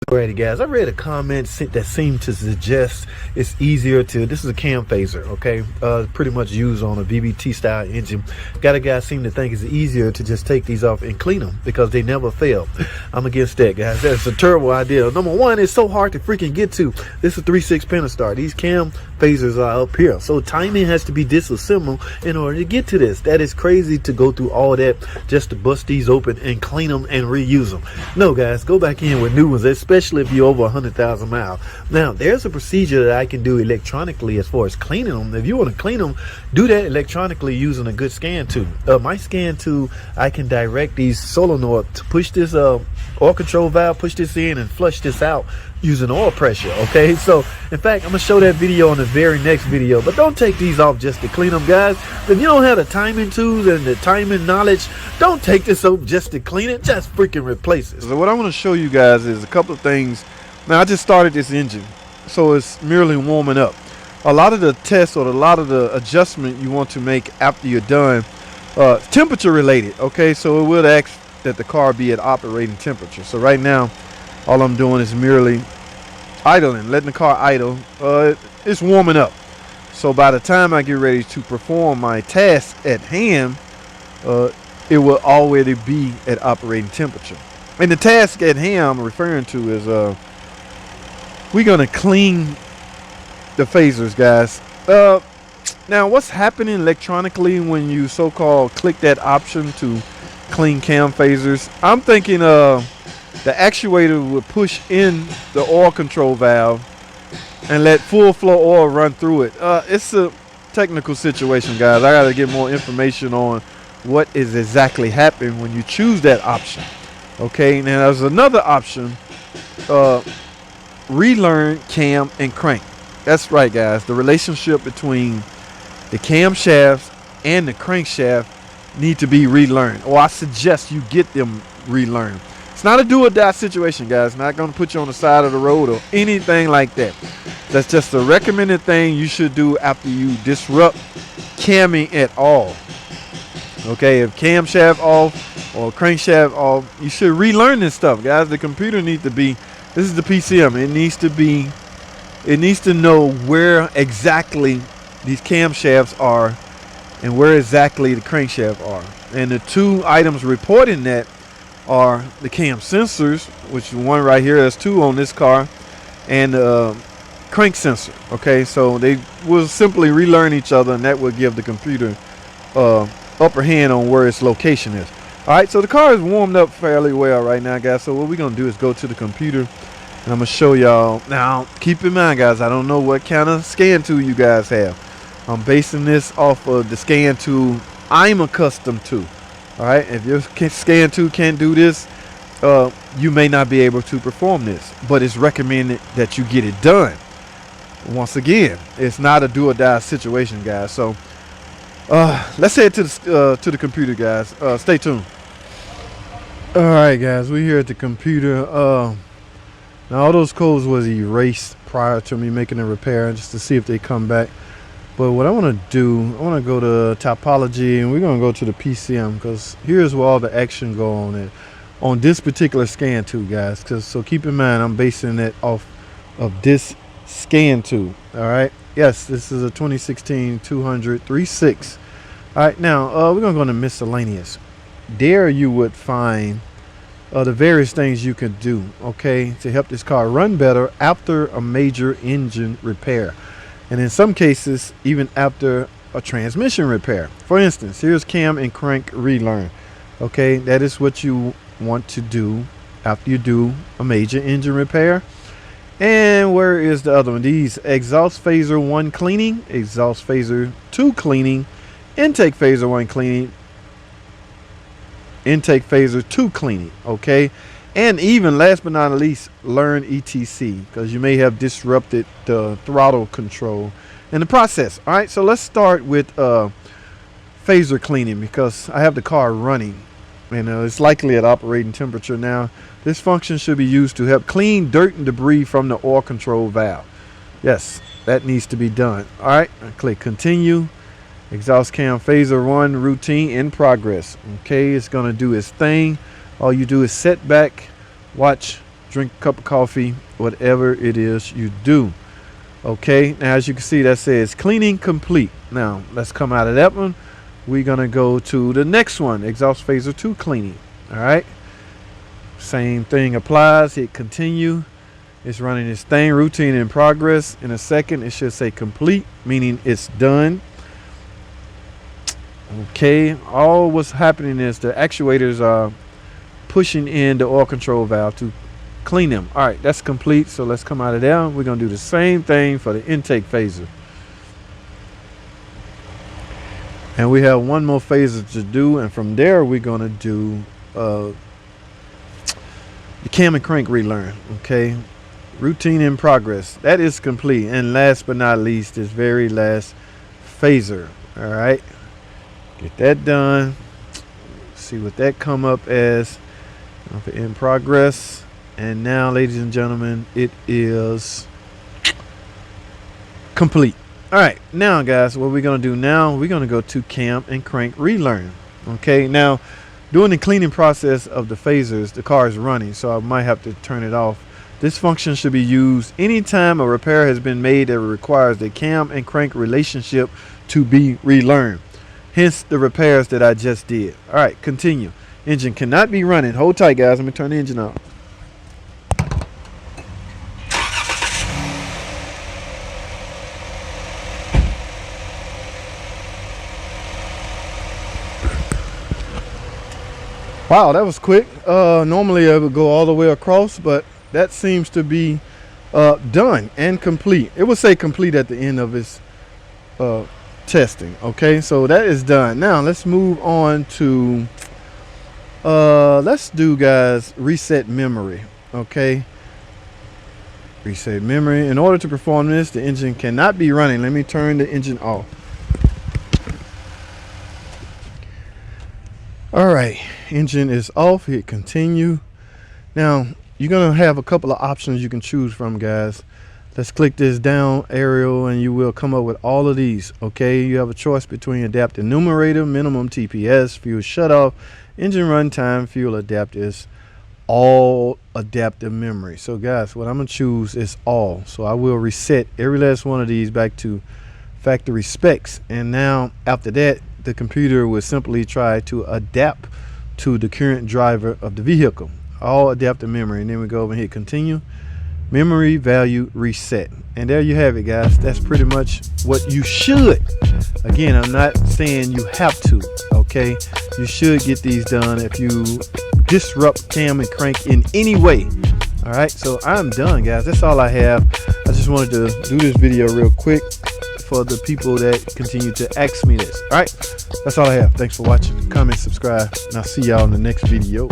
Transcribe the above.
Alrighty guys, I read a comment that seemed to suggest it's easier to, this is a cam phaser, okay, pretty much used on a VBT style engine. Got a guy seem to think it's easier to just take these off and clean them because they never fail. I'm against that, guys. That's a terrible idea. Number one, it's so hard to freaking get to. This is a 3/6 Pentastar. These cam phasers are up here, so timing has to be disassembled in order to get to this. That is crazy to go through all that just to bust these open and clean them and reuse them. No guys, go back in with new ones, especially if you're over 100,000 miles. Now there's a procedure that I can do electronically as far as cleaning them. If you want to clean them, do that electronically using a good scan tool. My scan tool, I can direct these solenoid to push this oil control valve, push this in and flush this out using oil pressure. Okay, so in fact I'm gonna show that video on the very next video. But don't take these off just to clean them, guys. If you don't have the timing tools and the timing knowledge, don't take this off just to clean it. Just freaking replace it. So what I want to show you guys is a couple of things. Now I just started this engine, so it's merely warming up. A lot of the tests or a lot of the adjustment you want to make after you're done, temperature related. Okay, so it will ask that the car be at operating temperature. So right now all I'm doing is merely idling, letting the car idle. It's warming up, so by the time I get ready to perform my task at hand, it will already be at operating temperature. And the task at hand I'm referring to is we're gonna clean the phasers, guys. Now what's happening electronically when you so-called click that option to clean cam phasers, I'm thinking the actuator will push in the oil control valve and let full flow oil run through it. It's a technical situation, guys. I gotta get more information on what is exactly happening when you choose that option. Okay, now there's another option, relearn cam and crank. That's right, guys. The relationship between the camshafts and the crankshaft need to be relearned, or I suggest you get them relearned. It's not a do or die situation, guys. Not going to put you on the side of the road or anything like that. That's just a recommended thing you should do after you disrupt camming at all. Okay, if camshaft off or crankshaft off, you should relearn this stuff, guys. The computer needs to be, this is the PCM, it needs to know where exactly these camshafts are and where exactly the crankshaft are. And the two items reporting that are the cam sensors, which one right here, there's two on this car, and crank sensor. Okay, so they will simply relearn each other, and that will give the computer upper hand on where its location is. All right, so the car is warmed up fairly well right now, guys. So what we're gonna do is go to the computer, and I'm gonna show y'all. Now keep in mind, guys, I don't know what kind of scan tool you guys have. I'm basing this off of the scan tool I'm accustomed to. All right, if your scan tool can't do this, you may not be able to perform this, but it's recommended that you get it done. Once again, it's not a do or die situation, guys. So let's head to the computer, guys. Stay tuned. All right, guys, we're here at the computer. Now all those codes was erased prior to me making a repair, just to see if they come back. But what I want to do, I want to go to topology, and we're going to go to the PCM, because here's where all the action go on it on this particular scan tool, guys. So keep in mind, I'm basing it off of this scan tool. All right, yes, this is a 2016 200 3.6. All right, now we're going to go into miscellaneous. There you would find the various things you can do, okay, to help this car run better after a major engine repair. And in some cases, even after a transmission repair. For instance, here's cam and crank relearn. Okay, that is what you want to do after you do a major engine repair. And where is the other one? These exhaust phaser 1 cleaning, exhaust phaser 2 cleaning, intake phaser 1 cleaning, intake phaser 2 cleaning. Okay, and even last but not least, learn ETC, because you may have disrupted the throttle control in the process. All right, so let's start with phaser cleaning, because I have the car running and it's likely at operating temperature. Now this function should be used to help clean dirt and debris from the oil control valve. Yes, that needs to be done. All right, I click continue. Exhaust cam phaser 1 routine in progress. Okay, it's gonna do its thing. All you do is set back, watch drink a cup of coffee, whatever it is you do. Okay, now as you can see, that says cleaning complete. Now let's come out of that one. We're gonna go to the next one, exhaust phaser 2 cleaning. All right, same thing applies. Hit continue. It's running this thing, routine in progress. In a second it should say complete, meaning it's done. Okay, all what's happening is the actuators are pushing in the oil control valve to clean them. All right, that's complete. So let's come out of there. We're gonna do the same thing for the intake phaser, and we have one more phaser to do, and from there we're gonna do the cam and crank relearn. Okay, routine in progress, that is complete. And last but not least, this very last phaser. All right, get that done. See what that come up as in progress. And now, ladies and gentlemen, it is complete. All right, now guys, what we're gonna do now, we're gonna go to cam and crank relearn. Okay, now during the cleaning process of the phasers, the car is running, so I might have to turn it off. This function should be used anytime a repair has been made that requires the cam and crank relationship to be relearned. Hence the repairs that I just did. All right, continue. Engine cannot be running. Hold tight, guys. Let me turn the engine off. Wow, that was quick. Normally I would go all the way across, but that seems to be done and complete. It will say complete at the end of its testing. Okay, so that is done. Now let's move on to let's do, guys, reset memory. Okay, reset memory. In order to perform this, the engine cannot be running. Let me turn the engine off. All right, engine is off. Hit continue. Now you're gonna have a couple of options you can choose from, guys. Let's click this down arrow and you will come up with all of these. Okay, you have a choice between adaptive numerator, minimum TPS, fuel shutoff, engine runtime, fuel adapters, all adaptive memory. So guys, what I'm gonna choose is all. So I will reset every last one of these back to factory specs, and now after that the computer will simply try to adapt to the current driver of the vehicle. All adaptive memory, and then we go over and hit continue. Memory value reset, and there you have it, guys. That's pretty much what you should. Again, I'm not saying you have to. Okay, you should get these done if you disrupt cam and crank in any way. All right, so I'm done, guys. That's all I have. I just wanted to do this video real quick for the people that continue to ask me this. All right, that's all I have. Thanks for watching. Comment, subscribe, and I'll see y'all in the next video.